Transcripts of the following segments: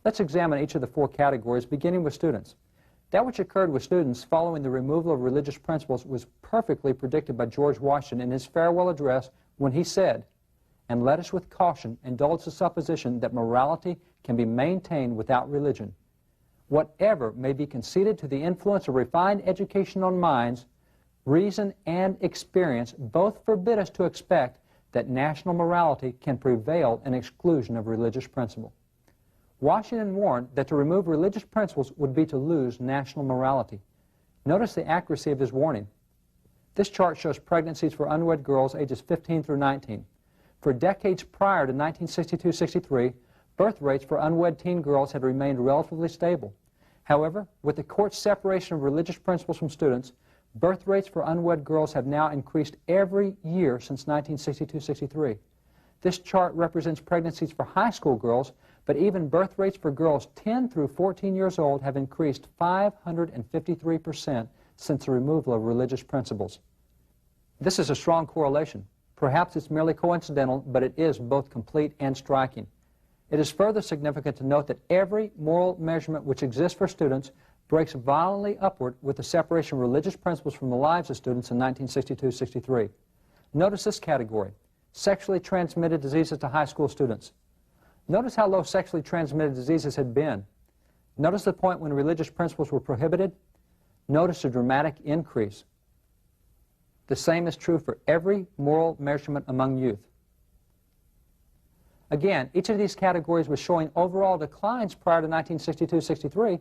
Let's examine each of the four categories, beginning with students. That which occurred with students following the removal of religious principles was perfectly predicted by George Washington in his farewell address when he said, "And let us with caution indulge the supposition that morality can be maintained without religion. Whatever may be conceded to the influence of refined education on minds, reason and experience both forbid us to expect that national morality can prevail in exclusion of religious principle." Washington warned that to remove religious principles would be to lose national morality. Notice the accuracy of his warning. This chart shows pregnancies for unwed girls ages 15 through 19. For decades prior to 1962-63, birth rates for unwed teen girls had remained relatively stable. However, with the court's separation of religious principles from students, birth rates for unwed girls have now increased every year since 1962-63. This chart represents pregnancies for high school girls, but even birth rates for girls 10 through 14 years old have increased 553% since the removal of religious principles. This is a strong correlation. Perhaps it's merely coincidental, but it is both complete and striking. It is further significant to note that every moral measurement which exists for students breaks violently upward with the separation of religious principles from the lives of students in 1962-63. Notice this category: sexually transmitted diseases to high school students. Notice how low sexually transmitted diseases had been. Notice the point when religious principles were prohibited. Notice a dramatic increase. The same is true for every moral measurement among youth. Again, each of these categories was showing overall declines prior to 1962-63,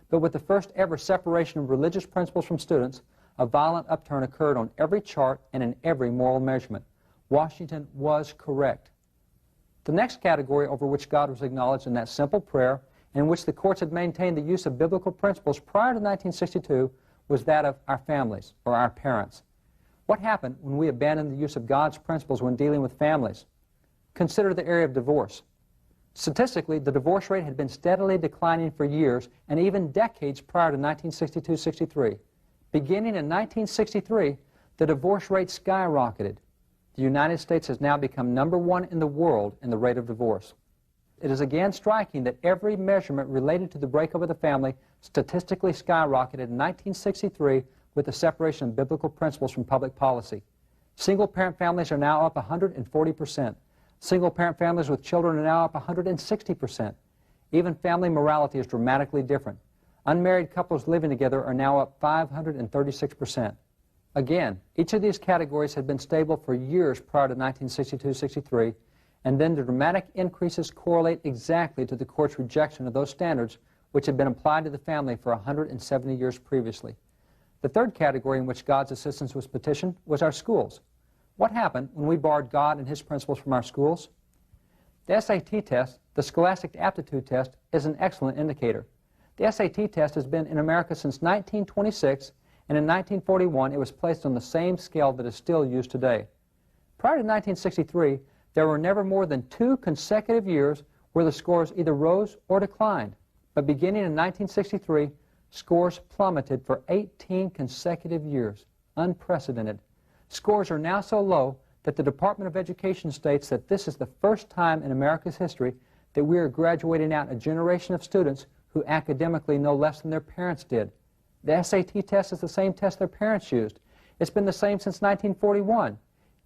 but with the first ever separation of religious principles from students, a violent upturn occurred on every chart and in every moral measurement. Washington was correct. The next category over which God was acknowledged in that simple prayer, and in which the courts had maintained the use of biblical principles prior to 1962, was that of our families, or our parents. What happened when we abandoned the use of God's principles when dealing with families? Consider the area of divorce. Statistically, the divorce rate had been steadily declining for years and even decades prior to 1962-63. Beginning in 1963, the divorce rate skyrocketed. The United States has now become #1 in the world in the rate of divorce. It is again striking that every measurement related to the breakup of the family statistically skyrocketed in 1963 with the separation of biblical principles from public policy. Single-parent families are now up 140%. Single-parent families with children are now up 160%. Even family morality is dramatically different. Unmarried couples living together are now up 536%. Again, each of these categories had been stable for years prior to 1962-63, and then the dramatic increases correlate exactly to the court's rejection of those standards which had been applied to the family for 170 years previously. The third category in which God's assistance was petitioned was our schools. What happened when we barred God and His principles from our schools? The SAT test, the Scholastic Aptitude Test, is an excellent indicator. The SAT test has been in America since 1926, and in 1941 it was placed on the same scale that is still used today. Prior to 1963, there were never more than 2 consecutive years where the scores either rose or declined. But beginning in 1963, scores plummeted for 18 consecutive years. Unprecedented. Scores are now so low that the Department of Education states that this is the first time in America's history that we are graduating out a generation of students who academically know less than their parents did. The SAT test is the same test their parents used. It's been the same since 1941,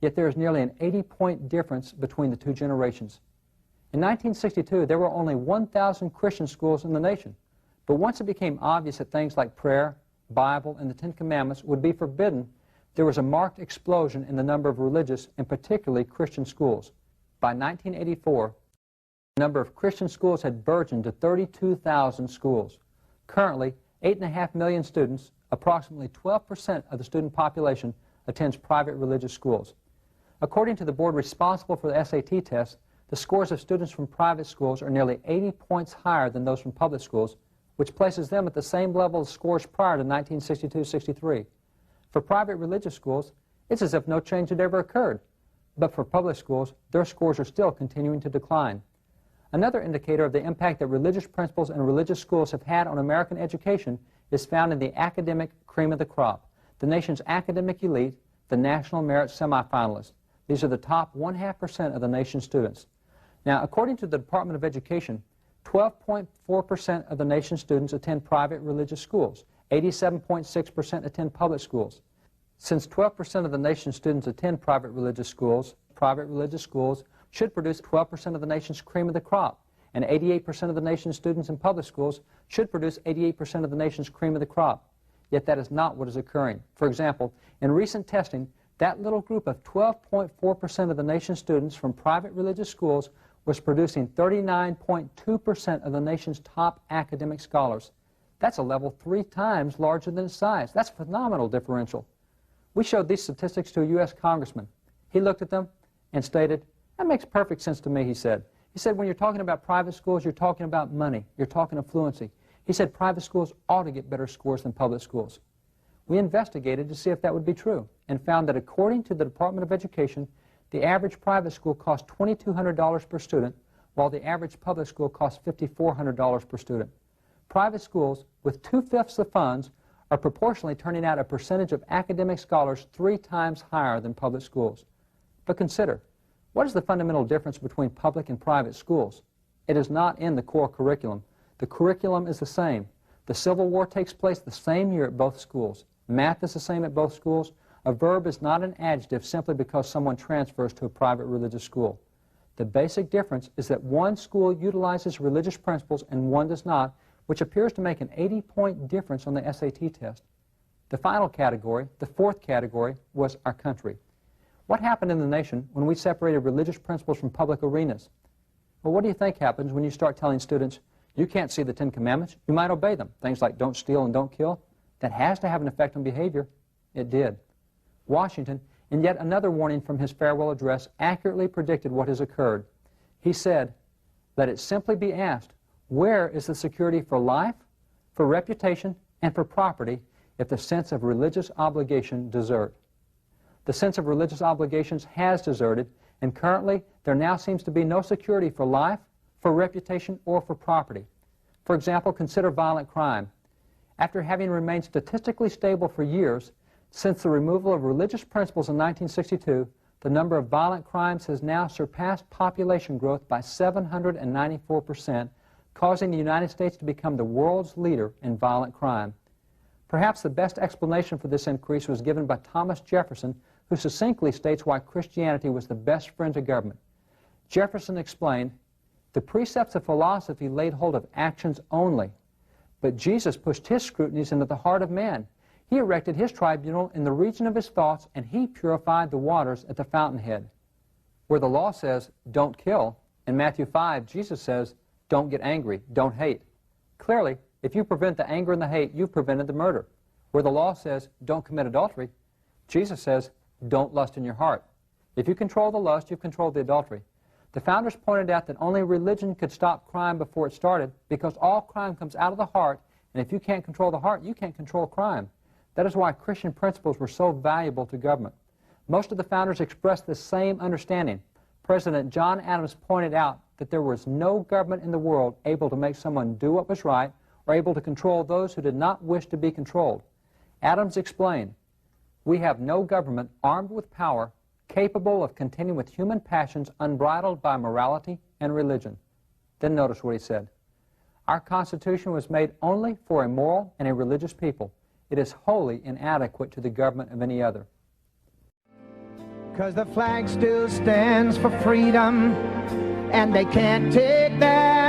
yet there is nearly an 80-point difference between the two generations. In 1962, there were only 1,000 Christian schools in the nation, but once it became obvious that things like prayer, Bible, and the Ten Commandments would be forbidden, there was a marked explosion in the number of religious and particularly Christian schools. By 1984, the number of Christian schools had burgeoned to 32,000 schools. Currently, 8.5 million students, approximately 12% of the student population, attends private religious schools. According to the board responsible for the SAT test, the scores of students from private schools are nearly 80 points higher than those from public schools, which places them at the same level as scores prior to 1962-63. For private religious schools, it's as if no change had ever occurred. But for public schools, their scores are still continuing to decline. Another indicator of the impact that religious principles and religious schools have had on American education is found in the academic cream of the crop, the nation's academic elite, the National Merit Semifinalists. These are the top 0.5% of the nation's students. Now, according to the Department of Education, 12.4% of the nation's students attend private religious schools. 87.6% attend public schools. Since 12% of the nation's students attend private religious schools should produce 12% of the nation's cream of the crop, and 88% of the nation's students in public schools should produce 88% of the nation's cream of the crop. Yet that is not what is occurring. For example, in recent testing, that little group of 12.4% of the nation's students from private religious schools was producing 39.2% of the nation's top academic scholars. That's a level 3 times larger than its size. That's a phenomenal differential. We showed these statistics to a U.S. congressman. He looked at them and stated, "That makes perfect sense to me," he said. He said, "When you're talking about private schools, you're talking about money. You're talking affluency." He said private schools ought to get better scores than public schools. We investigated to see if that would be true and found that according to the Department of Education, the average private school costs $2,200 per student, while the average public school costs $5,400 per student. Private schools, with 2/5 the funds, are proportionally turning out a percentage of academic scholars 3 times higher than public schools. But consider, what is the fundamental difference between public and private schools? It is not in the core curriculum. The curriculum is the same. The Civil War takes place the same year at both schools. Math is the same at both schools. A verb is not an adjective simply because someone transfers to a private religious school. The basic difference is that one school utilizes religious principles and one does not, which appears to make an 80-point difference on the SAT test. The final category, the fourth category, was our country. What happened in the nation when we separated religious principles from public arenas? Well, what do you think happens when you start telling students, you can't see the 10 Commandments, you might obey them? Things like don't steal and don't kill. That has to have an effect on behavior. It did. Washington, in yet another warning from his farewell address, accurately predicted what has occurred. He said, "Let it simply be asked, where is the security for life, for reputation, and for property if the sense of religious obligation desert?" The sense of religious obligations has deserted, and currently there now seems to be no security for life, for reputation, or for property. For example, consider violent crime. After having remained statistically stable for years, since the removal of religious principles in 1962, the number of violent crimes has now surpassed population growth by 794%, causing the United States to become the world's leader in violent crime. Perhaps the best explanation for this increase was given by Thomas Jefferson, who succinctly states why Christianity was the best friend to government. Jefferson explained, "The precepts of philosophy laid hold of actions only, but Jesus pushed his scrutinies into the heart of man. He erected his tribunal in the region of his thoughts, and he purified the waters at the fountainhead." Where the law says, "Don't kill," in Matthew 5, Jesus says, "Don't get angry, don't hate." Clearly, if you prevent the anger and the hate, you've prevented the murder. Where the law says, "Don't commit adultery," Jesus says, "Don't lust in your heart." If you control the lust, you've controlled the adultery. The founders pointed out that only religion could stop crime before it started, because all crime comes out of the heart, and if you can't control the heart, you can't control crime. That is why Christian principles were so valuable to government. Most of the founders expressed the same understanding. President John Adams pointed out that there was no government in the world able to make someone do what was right or able to control those who did not wish to be controlled. Adams explained, "We have no government armed with power capable of contending with human passions unbridled by morality and religion." Then notice what he said. "Our Constitution was made only for a moral and a religious people. It is wholly inadequate to the government of any other." 'Cause the flag still stands for freedom, and they can't take that